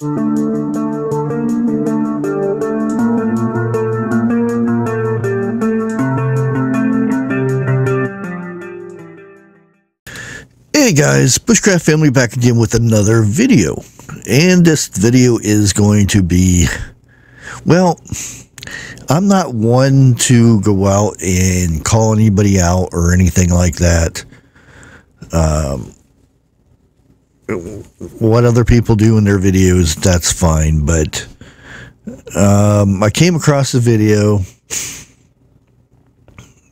Hey guys, Bushcraft family back again with another video. And this video is going to be, well, I'm not one to go out and call anybody out or anything like that. What other people do in their videos, that's fine. But I came across a video,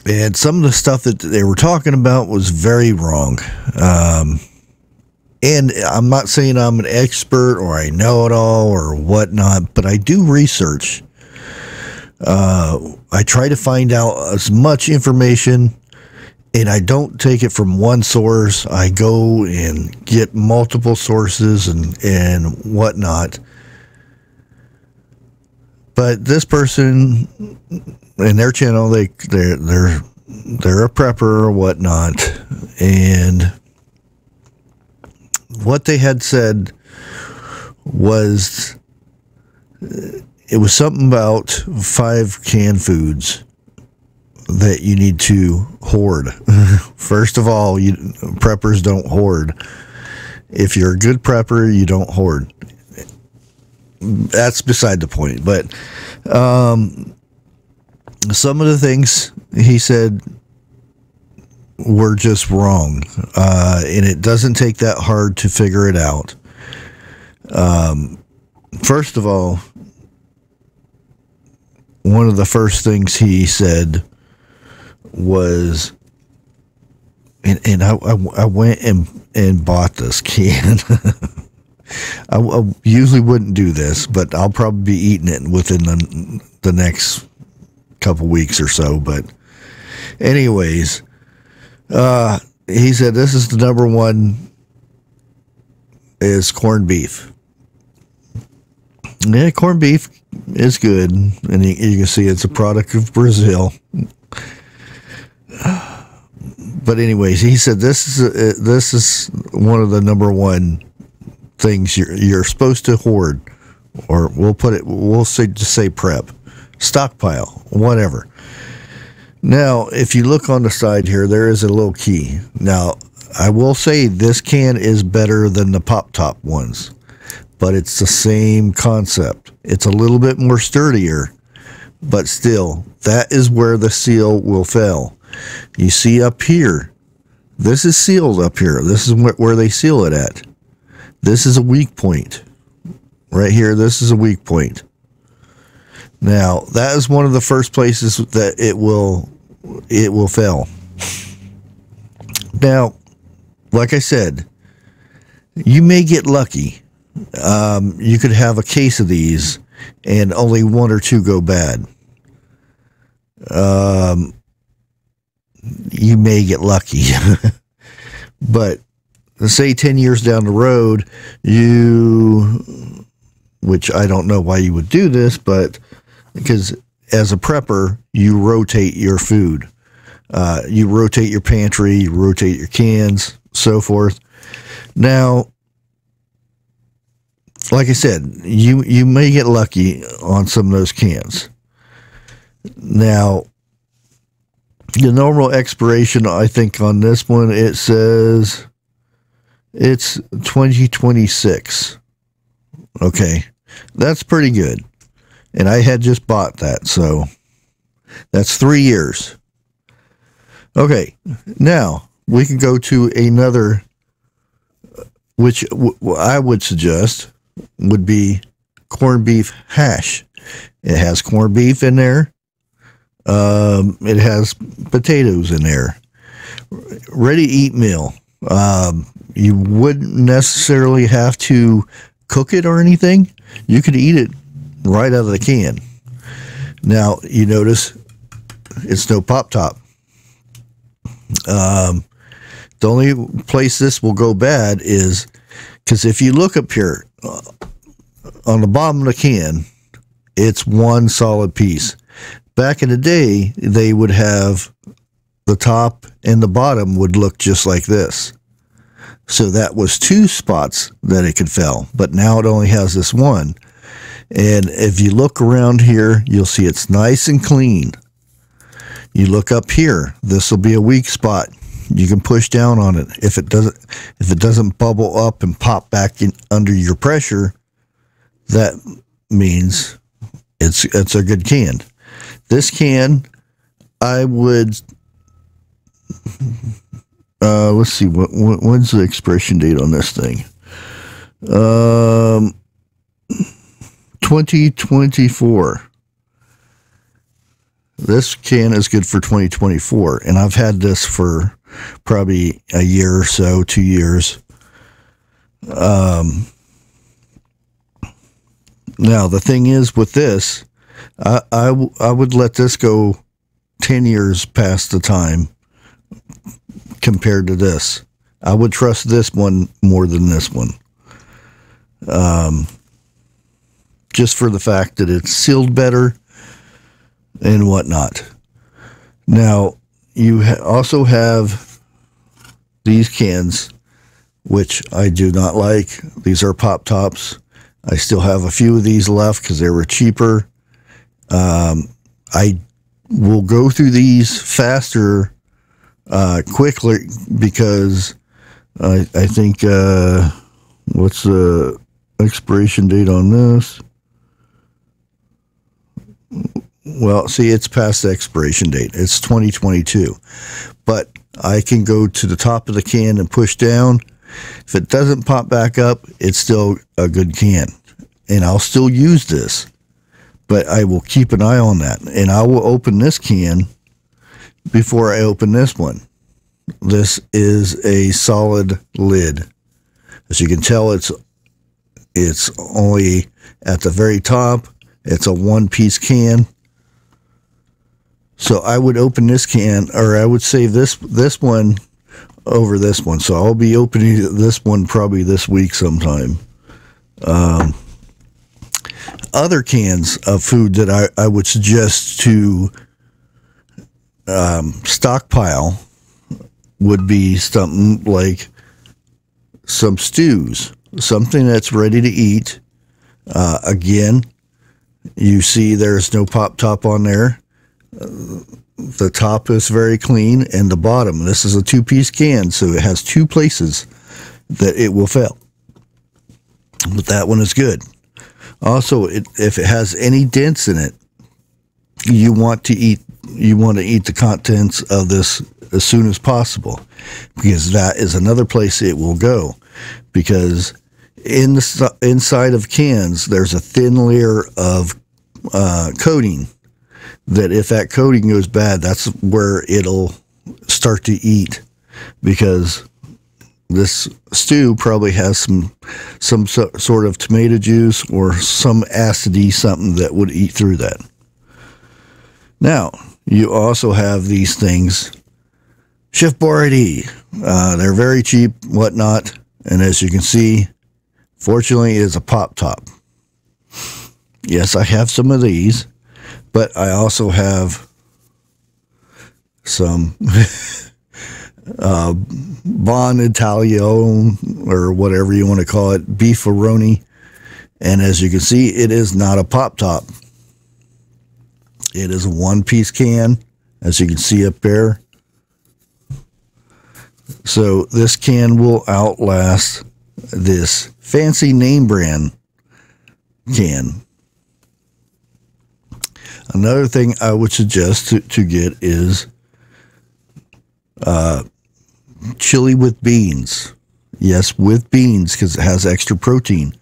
and some of the stuff that they were talking about was very wrong. And I'm not saying I'm an expert or I know it all or whatnot, but I do research. I try to find out as much information, and I don't take it from one source. I go and get multiple sources and whatnot. But this person in their channel, they're a prepper or whatnot, and what they had said was it was something about 5 canned foods that you need to hoard. First of all, preppers don't hoard. If you're a good prepper, you don't hoard. That's beside the point. But some of the things he said were just wrong, and it doesn't take that hard to figure it out. First of all, one of the first things he said was, and I went and bought this can. I usually wouldn't do this, but I'll probably be eating it within the next couple weeks or so. But anyways, he said this is the number one is corned beef. Yeah, corned beef is good, and you can see it's a product of Brazil. But anyways, he said this is one of the number one things you're supposed to hoard, or we'll say prep, stockpile, whatever. Now, if you look on the side here, there is a little key. Now, I will say this can is better than the pop top ones, but it's the same concept. It's a little bit more sturdier, but still, that is where the seal will fail. You see up here, this is sealed up here. This is where they seal it at. This is a weak point. Right here, this is a weak point. Now, that is one of the first places that it will fail. Now, like I said, you may get lucky. You could have a case of these and only 1 or 2 go bad. You may get lucky. But say 10 years down the road, which I don't know why you would do this, but because as a prepper, you rotate your food. You rotate your pantry, you rotate your cans, so forth. Now, like I said, you may get lucky on some of those cans. Now, the normal expiration, I think on this one, it says it's 2026. Okay, that's pretty good. And I had just bought that, so that's 3 years. Okay, now we can go to another, which I would suggest would be corned beef hash. It has corned beef in there. It has potatoes in there. Ready-to-eat meal. You wouldn't necessarily have to cook it or anything. You could eat it right out of the can. Now, you notice it's no pop top. The only place this will go bad is because if you look up here on the bottom of the can, it's one solid piece. Back in the day, they would have the top and the bottom would look just like this. So that was 2 spots that it could fill, but now it only has this one. And if you look around here, you'll see it's nice and clean. You look up here, this will be a weak spot. You can push down on it. If it doesn't bubble up and pop back in under your pressure, that means it's a good can. This can, I would, let's see, when's the expiration date on this thing? 2024. This can is good for 2024, and I've had this for probably a year or so, 2 years. Now, the thing is with this, I would let this go 10 years past the time compared to this. I would trust this one more than this one. Just for the fact that it's sealed better and whatnot. Now, you also have these cans, which I do not like. These are pop tops. I still have a few of these left because they were cheaper. I will go through these faster, quickly, because I think, what's the expiration date on this? Well, see, it's past the expiration date. It's 2022. But I can go to the top of the can and push down. If it doesn't pop back up, it's still a good can. And I'll still use this. But I will keep an eye on that. And I will open this can before I open this one. This is a solid lid. As you can tell, it's only at the very top. It's a one-piece can. So I would open this can, or I would save this one over this one. So I'll be opening this one probably this week sometime. Other cans of food that I would suggest to stockpile would be something like some stews, something that's ready to eat. Again, you see there's no pop top on there. The top is very clean, and the bottom, this is a 2-piece can, so it has 2 places that it will fill. But that one is good. Also, if it has any dents in it, you want to eat the contents of this as soon as possible, because that is another place it will go. Because inside of cans, there's a thin layer of coating. That if that coating goes bad, that's where it'll start to eat, because this stew probably has some sort of tomato juice or some acidy something that would eat through that. Now, you also have these things, Chef Boyardee. They're very cheap, whatnot, and as you can see, fortunately, it is a pop top. Yes, I have some of these. But I also have some Bon Italiano, or whatever you want to call it, beefaroni. And as you can see, it is not a pop top. It is a 1-piece can, as you can see up there. So this can will outlast this fancy name brand can. Another thing I would suggest to get is chili with beans. Yes, with beans, because it has extra protein.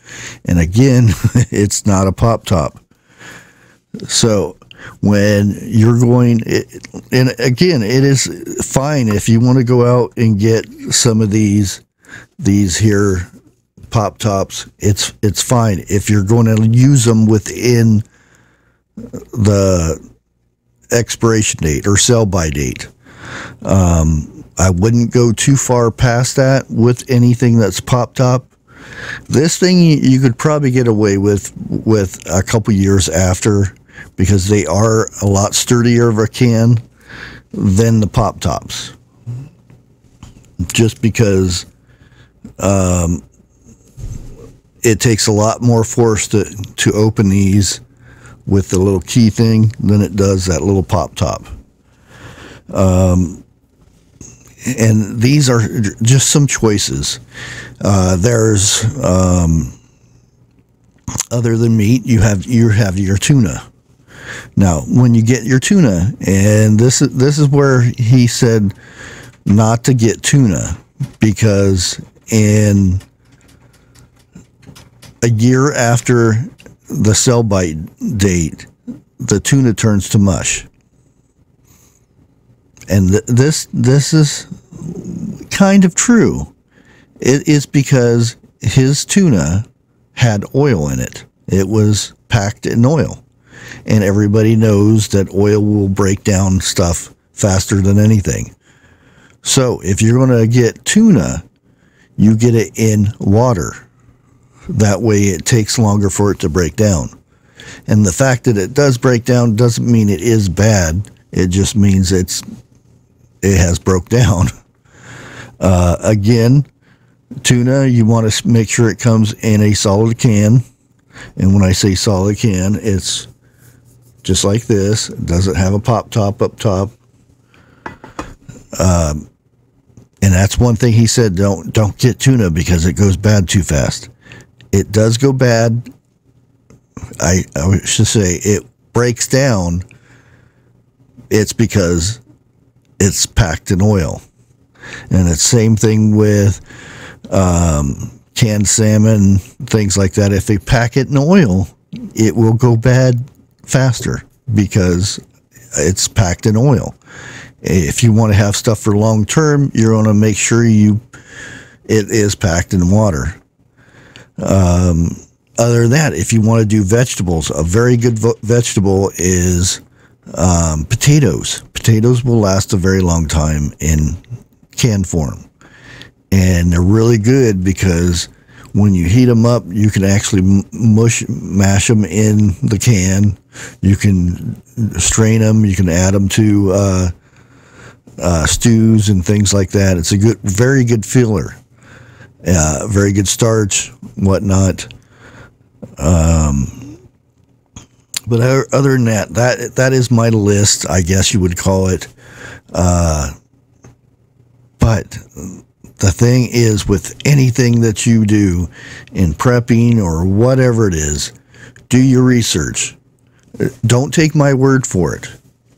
And again, it's not a pop top. So when you're going, and again, it is fine if you want to go out and get some of these here pop tops. It's fine if you're going to use them within the expiration date or sell by date. I wouldn't go too far past that with anything that's pop top. This thing you could probably get away with a couple years after, because they are a lot sturdier of a can than the pop tops. Just because it takes a lot more force to open these with the little key thing than it does that little pop top. And these are just some choices. There's other than meat, you have your tuna. Now, when you get your tuna, and this is where he said not to get tuna, because in a year after the sell-by date, the tuna turns to mush. And this is kind of true. It is because his tuna had oil in it. It was packed in oil. And everybody knows that oil will break down stuff faster than anything. So if you're going to get tuna, you get it in water. That way it takes longer for it to break down. And the fact that it does break down doesn't mean it is bad. It just means it has broke down. Again, tuna, you want to make sure it comes in a solid can. And when I say solid can, it's just like this. It doesn't have a pop top up top. And that's one thing he said, don't get tuna because it goes bad too fast. It does go bad. I should say it breaks down. It's because it's packed in oil. And it's same thing with canned salmon, things like that. If they pack it in oil, it will go bad faster because it's packed in oil. If you want to have stuff for long term, you're going to make sure it is packed in water. Other than that, if you want to do vegetables, a very good vegetable is potatoes. Potatoes will last a very long time in can form. And they're really good because when you heat them up, you can actually mash them in the can. You can strain them. You can add them to stews and things like that. It's a very good filler. Very good starch, whatnot. But other than that is my list, I guess you would call it. But the thing is, with anything that you do in prepping or whatever it is, do your research. Don't take my word for it.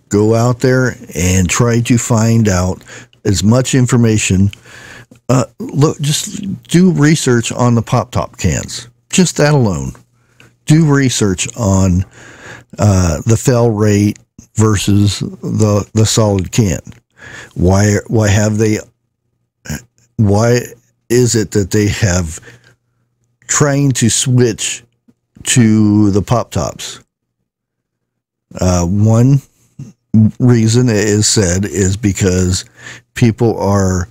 Go out there and try to find out as much information. Look, just do research on the pop-top cans. Just that alone. Do research on the fail rate versus the solid can. Why is it that they have trying to switch to the pop-tops? One reason it is said is because people are,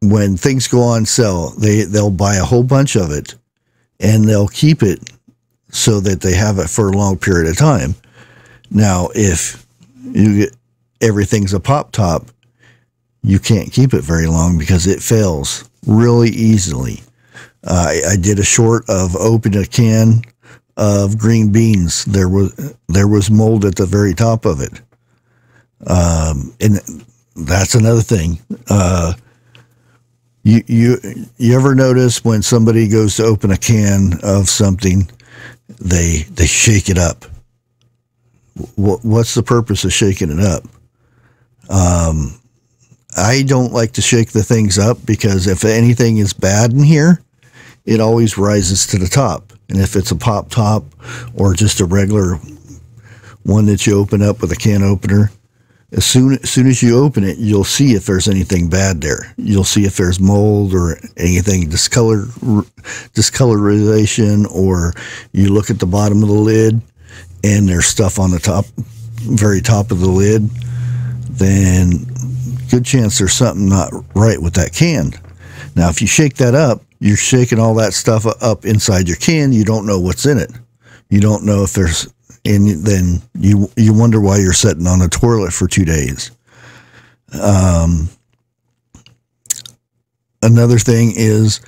when things go on sale, they'll buy a whole bunch of it and they'll keep it so that they have it for a long period of time. Now, if you get everything's a pop top, you can't keep it very long because it fails really easily. I did a short of opening a can of green beans. There was mold at the very top of it. And that's another thing. You ever notice when somebody goes to open a can of something, they shake it up? What's the purpose of shaking it up? I don't like to shake the things up because if anything is bad in here, it always rises to the top. And if it's a pop top or just a regular one that you open up with a can opener, as soon as you open it, you'll see if there's anything bad there. You'll see if there's mold or anything discoloration, or you look at the bottom of the lid and there's stuff on the top, very top of the lid, then good chance there's something not right with that can. Now, if you shake that up, you're shaking all that stuff up inside your can. You don't know what's in it. You don't know if there's, and then you wonder why you're sitting on the toilet for 2 days. another thing is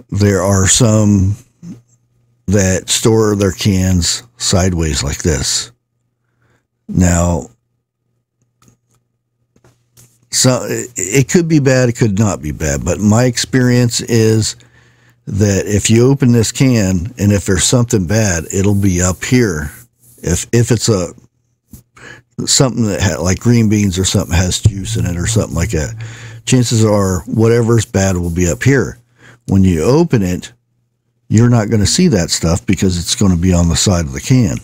there are some that store their cans sideways like this. Now, so it could be bad, it could not be bad, but my experience is that if you open this can and if there's something bad, it'll be up here. If it's something that like green beans or something has juice in it or something like that, chances are whatever's bad will be up here. When you open it, you're not going to see that stuff because it's going to be on the side of the can.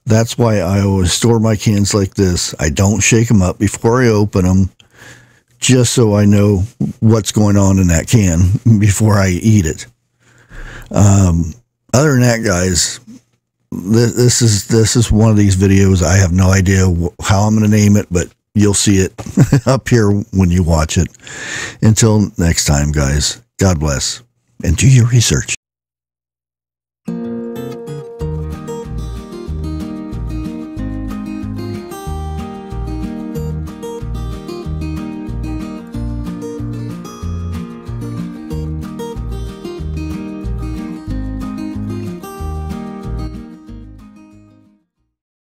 That's why I always store my cans like this. I don't shake them up before I open them, just so I know what's going on in that can before I eat it. Other than that, guys, this is one of these videos. I have no idea how I'm going to name it, but you'll see it up here when you watch it. Until next time, guys, God bless, and do your research.